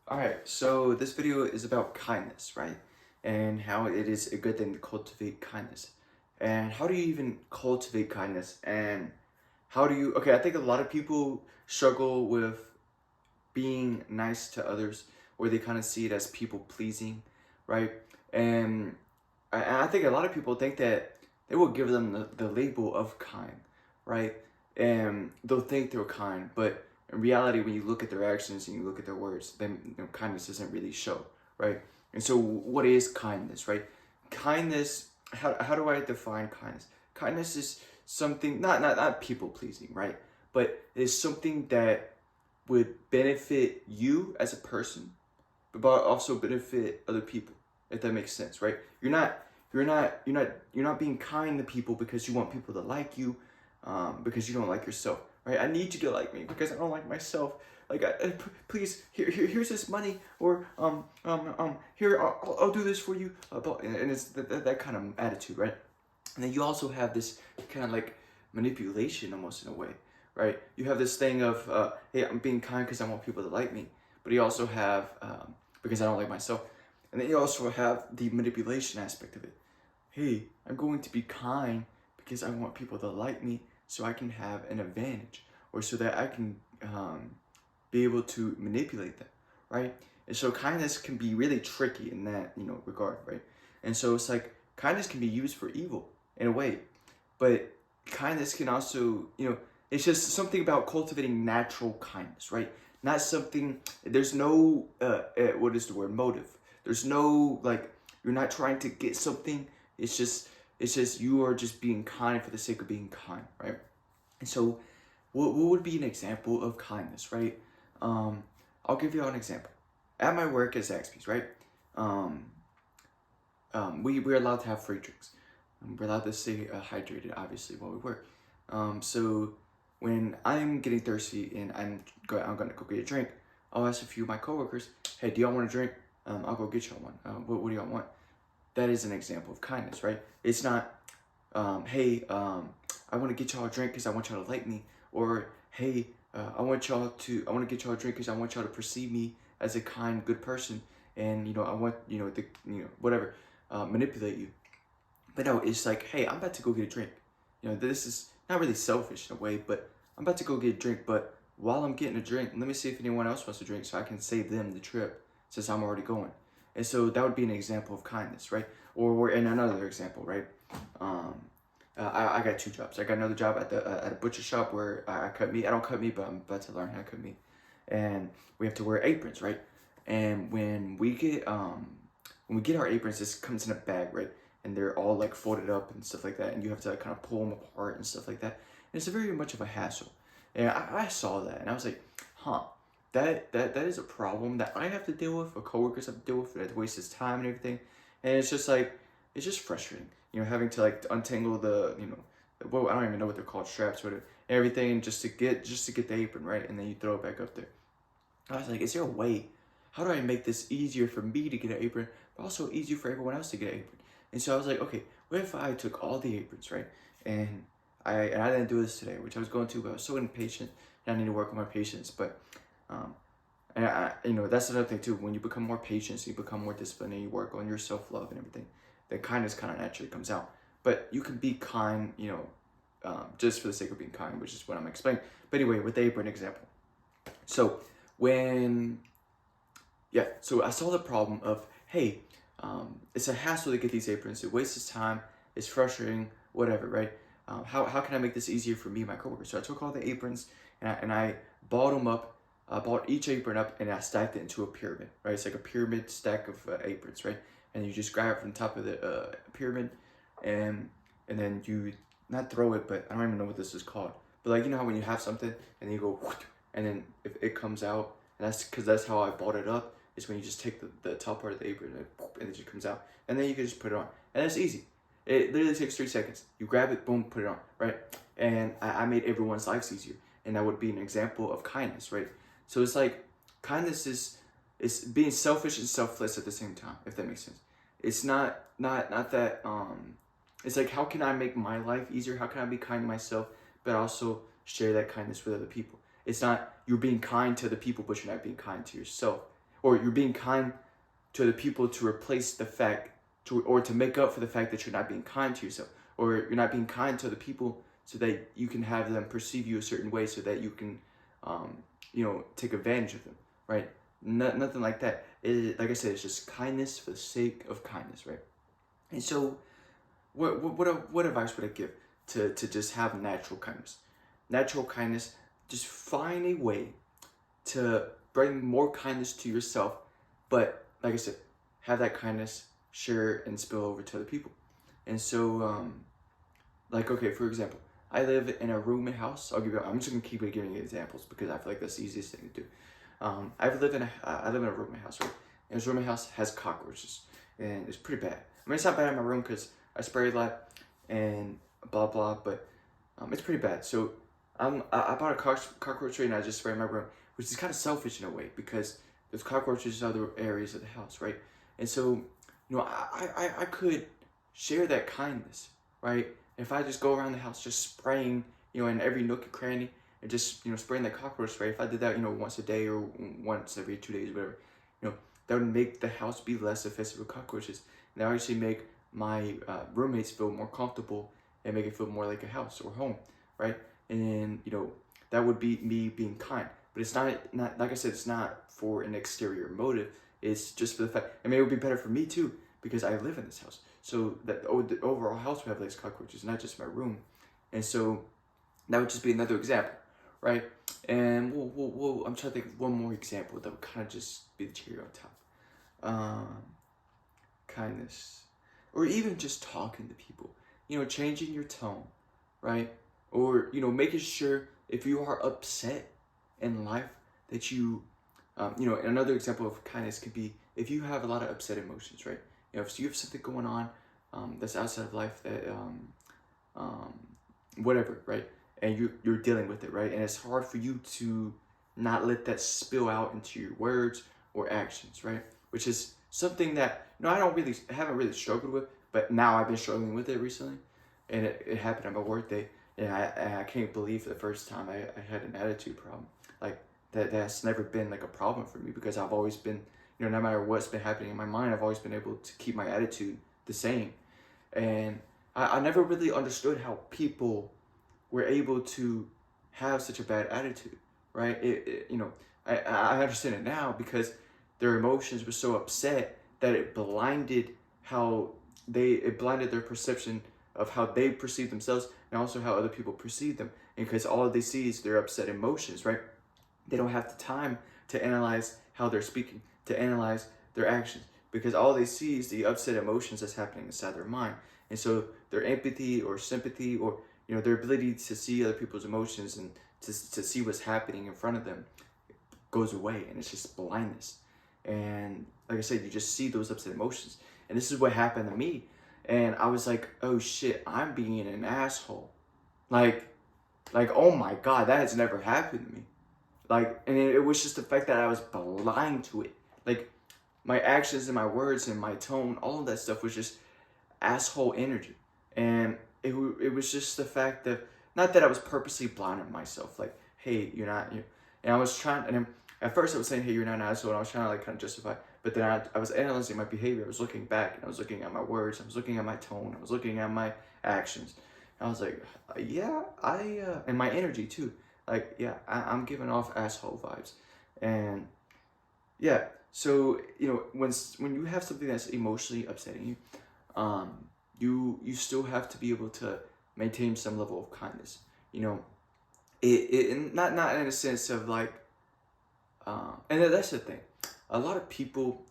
Alright, so this video is about kindness, right? And how it is a good thing to cultivate kindness. And how do you even cultivate kindness? And how do you, okay, I think a lot of people struggle with being nice to others, or they kind of see it as people pleasing, right? And I think a lot of people think that they will give them the label of kind, right? And they'll think they're kind, but in reality, when you look at their actions and you look at their words, then kindness doesn't really show, right? And so, what is kindness, right? Kindness. How do I define kindness? Kindness is something not people pleasing, right? But it's something that would benefit you as a person, but also benefit other people, if that makes sense, right? You're not being kind to people because you want people to like you, because you don't like yourself, right? I need you to like me because I don't like myself. Like, please, here's this money, or here, I'll do this for you, and it's that kind of attitude, right? And then you also have this kind of like manipulation almost in a way, right? You have this thing of, hey, I'm being kind because I want people to like me. But you also have, because I don't like myself. And then you also have the manipulation aspect of it. Hey, I'm going to be kind because I want people to like me so I can have an advantage, or so that I can be able to manipulate them, right? And so kindness can be really tricky in that, regard, right? And so it's like kindness can be used for evil in a way, but kindness can also, it's just something about cultivating natural kindness, right? Not something, there's no, what is the word, motive. There's no, like, you're not trying to get something. It's just you are just being kind for the sake of being kind, right? And so, what would be an example of kindness, right? Um, I'll give you an example. At my work at Zaxby's, right? Um, we're allowed to have free drinks. We're allowed to stay hydrated, obviously, while we work. So when I'm getting thirsty and I'm gonna go get a drink, I'll ask a few of my coworkers, "Hey, do y'all want a drink? I'll go get y'all one. What do y'all want?" That is an example of kindness, right? It's not, "Hey, I want to get y'all a drink because I want y'all to like me," or "Hey, I want to get y'all a drink because I want y'all to perceive me as a kind, good person, and I want the whatever, manipulate you." But no, it's like, "Hey, I'm about to go get a drink. This is not really selfish in a way, but I'm about to go get a drink. But while I'm getting a drink, let me see if anyone else wants a drink so I can save them the trip since I'm already going." And so that would be an example of kindness, right? Or in another example, right? Um, I got two jobs. I got another job at a butcher shop where I cut meat. I don't cut meat, but I'm about to learn how to cut meat. And we have to wear aprons, right? And when we get our aprons, this comes in a bag, right? And they're all like folded up and stuff like that, and you have to like, kind of pull them apart and stuff like that. And it's a very much of a hassle. And I saw that, and I was like, huh, that is a problem that I have to deal with, or coworkers have to deal with, that wastes time and everything. And it's just like, it's just frustrating, having to like untangle well, I don't even know what they're called, straps, whatever, everything, just to get the apron, right? And then you throw it back up there. I was like, is there a way? How do I make this easier for me to get an apron, but also easier for everyone else to get an apron? And so I was like, okay, what if I took all the aprons, right? And I didn't do this today, which I was going to, but I was so impatient, and I need to work on my patience. But um, and that's another thing too. When you become more patient, you become more disciplined, and you work on your self love and everything, then kindness kind of naturally comes out. But you can be kind, just for the sake of being kind, which is what I'm explaining. But anyway, with the apron example, so when so I saw the problem of, hey, it's a hassle to get these aprons. It wastes time. It's frustrating. Whatever, right? How can I make this easier for me and my coworkers? So I took all the aprons and I balled them up. I bought each apron up and I stacked it into a pyramid, right? It's like a pyramid stack of aprons, right? And you just grab it from the top of the pyramid, and then you not throw it, but I don't even know what this is called. But like, how when you have something and then you go, and then if it comes out, and that's because that's how I bought it up, is when you just take the top part of the apron and it just comes out. And then you can just put it on. And it's easy. It literally takes 3 seconds. You grab it, boom, put it on, right? And I made everyone's lives easier. And that would be an example of kindness, right? So it's like, kindness is being selfish and selfless at the same time, if that makes sense. It's not that, it's like, how can I make my life easier? How can I be kind to myself, but also share that kindness with other people? It's not you're being kind to the people, but you're not being kind to yourself. or you're being kind to other people to replace the fact or to make up for the fact that you're not being kind to yourself, or you're not being kind to other people so that you can have them perceive you a certain way so that you can take advantage of them, right? Nothing like that. Like I said, it's just kindness for the sake of kindness, right? And so what advice would I give to just have natural kindness? Natural kindness, just find a way to bring more kindness to yourself, but like I said, have that kindness share and spill over to other people. And so, like, okay, for example, I live in a roommate house. I'm just gonna keep giving you examples because I feel like that's the easiest thing to do. I live in a roommate house, right? And this roommate house has cockroaches, and it's pretty bad. I mean, it's not bad in my room because I spray a lot and blah blah, but it's pretty bad. So I bought a cockroach tree and I just spray in my room, which is kind of selfish in a way because there's cockroaches in other areas of the house, right? And so, I could share that kindness, right? If I just go around the house just spraying, in every nook and cranny and just, spraying the cockroach spray. If I did that, once a day or once every 2 days, whatever, that would make the house be less infested with cockroaches. And that would actually make my roommates feel more comfortable and make it feel more like a house or home, right? And that would be me being kind. But it's not like I said, it's not for an exterior motive. It's just for the fact, it would be better for me too because I live in this house. So that the overall house would have less cockroaches, not just my room. And so that would just be another example, right? And I'm trying to think of one more example that would kind of just be the cherry on top. Kindness, or even just talking to people. Changing your tone, right? Or making sure if you are upset in life that you, another example of kindness could be if you have a lot of upset emotions, right? If you have something going on that's outside of life that whatever, right? And you're dealing with it, right? And it's hard for you to not let that spill out into your words or actions, right? Which is something that I haven't really struggled with, but now I've been struggling with it recently, and it happened at my work day, and I can't believe for the first time I had an attitude problem. Like that's never been like a problem for me because I've always been, no matter what's been happening in my mind, I've always been able to keep my attitude the same, and I never really understood how people were able to have such a bad attitude, right? I understand it now because their emotions were so upset that it blinded their perception of how they perceive themselves and also how other people perceive them. And because all they see is their upset emotions, right? They don't have the time to analyze how they're speaking, to analyze their actions, because all they see is the upset emotions that's happening inside their mind. And so their empathy or sympathy or their ability to see other people's emotions and to see what's happening in front of them goes away, and it's just blindness. And like I said, you just see those upset emotions. And this is what happened to me. And I was like, oh shit, I'm being an asshole. Like, oh my God, that has never happened to me. And it was just the fact that I was blind to it. Like, my actions and my words and my tone, all of that stuff was just asshole energy. And it was just the fact that, not that I was purposely blinding myself, like, hey, you're not, and I was trying, and at first I was saying, hey, you're not an asshole, and I was trying to kind of justify, but then I was analyzing my behavior, I was looking back, and I was looking at my words, I was looking at my tone, I was looking at my actions, and I was like, yeah, and my energy too, like, yeah, I'm giving off asshole vibes, and yeah, so, when you have something that's emotionally upsetting you, you still have to be able to maintain some level of kindness, it not in a sense of like, and that's the thing. A lot of people,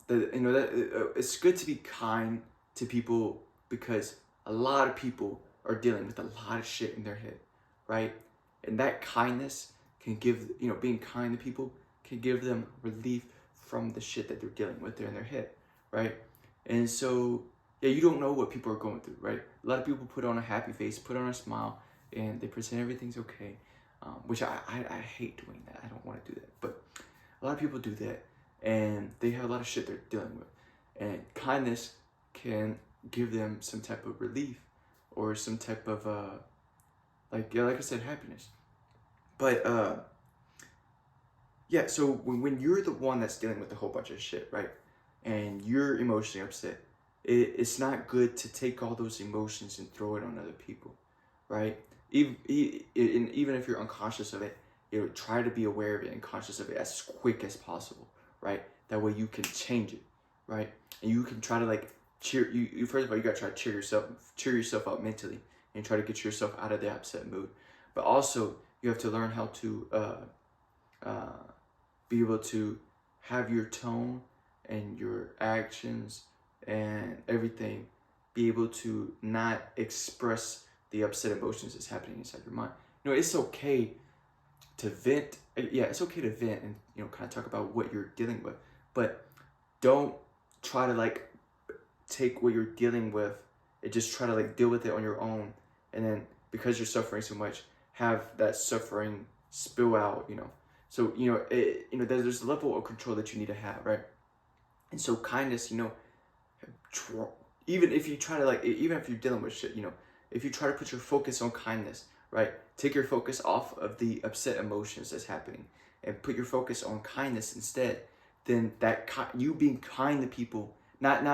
it's good to be kind to people because a lot of people are dealing with a lot of shit in their head, right? And that kindness can give, being kind to people can give them relief from the shit that they're dealing with in their head, right? And so, yeah, you don't know what people are going through, right? A lot of people put on a happy face, put on a smile, and they pretend everything's okay, which I hate doing that. I don't want to do that. But a lot of people do that, and they have a lot of shit they're dealing with. And kindness can give them some type of relief or some type of, like I said, happiness. But, yeah, so when you're the one that's dealing with a whole bunch of shit, right? And you're emotionally upset, it's not good to take all those emotions and throw it on other people, right? Even if you're unconscious of it, try to be aware of it and conscious of it as quick as possible, right? That way you can change it, right? And you can try to like you first of all, you gotta try to cheer yourself up mentally and try to get yourself out of the upset mood. But also you have to learn how to uh, be able to have your tone and your actions and everything be able to not express the upset emotions that's happening inside your mind. It's okay to vent. Yeah, it's okay to vent and kind of talk about what you're dealing with, but don't try to like take what you're dealing with and just try to like deal with it on your own, and then because you're suffering so much, have that suffering spill out. So there's a level of control that you need to have, right? And so kindness, even if you try to like, even if you're dealing with shit, if you try to put your focus on kindness, right? Take your focus off of the upset emotions that's happening and put your focus on kindness instead. Then you being kind to people, not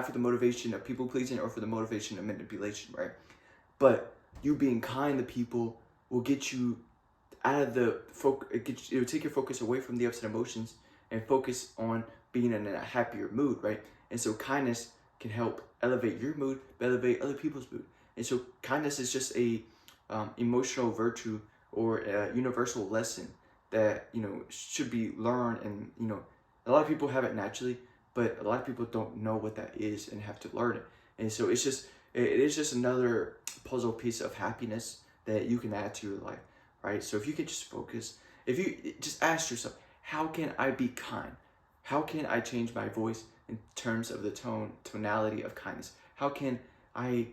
for the motivation of people pleasing or for the motivation of manipulation, right? But you being kind to people will get you out of the focus. It'll take your focus away from the upset emotions and focus on being in a happier mood, right? And so kindness can help elevate your mood, but elevate other people's mood. And so kindness is just a emotional virtue or a universal lesson that should be learned. And a lot of people have it naturally, but a lot of people don't know what that is and have to learn it. And so it is just another puzzle piece of happiness that you can add to your life, right? So if you can just focus, if you just ask yourself, how can I be kind? How can I change my voice in terms of the tonality of kindness? How can I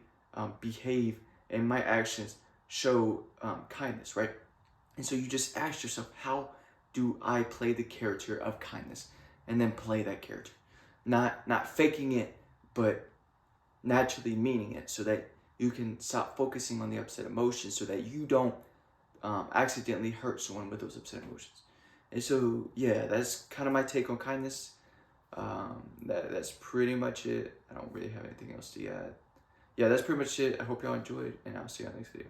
behave and my actions show kindness, right? And so you just ask yourself, how do I play the character of kindness? And then play that character. Not faking it, but naturally meaning it, so that you can stop focusing on the upset emotions, so that you don't accidentally hurt someone with those upset emotions. And so, yeah, that's kind of my take on kindness. That's pretty much it. I don't really have anything else to add. Yeah, that's pretty much it. I hope y'all enjoyed, and I'll see you on the next video.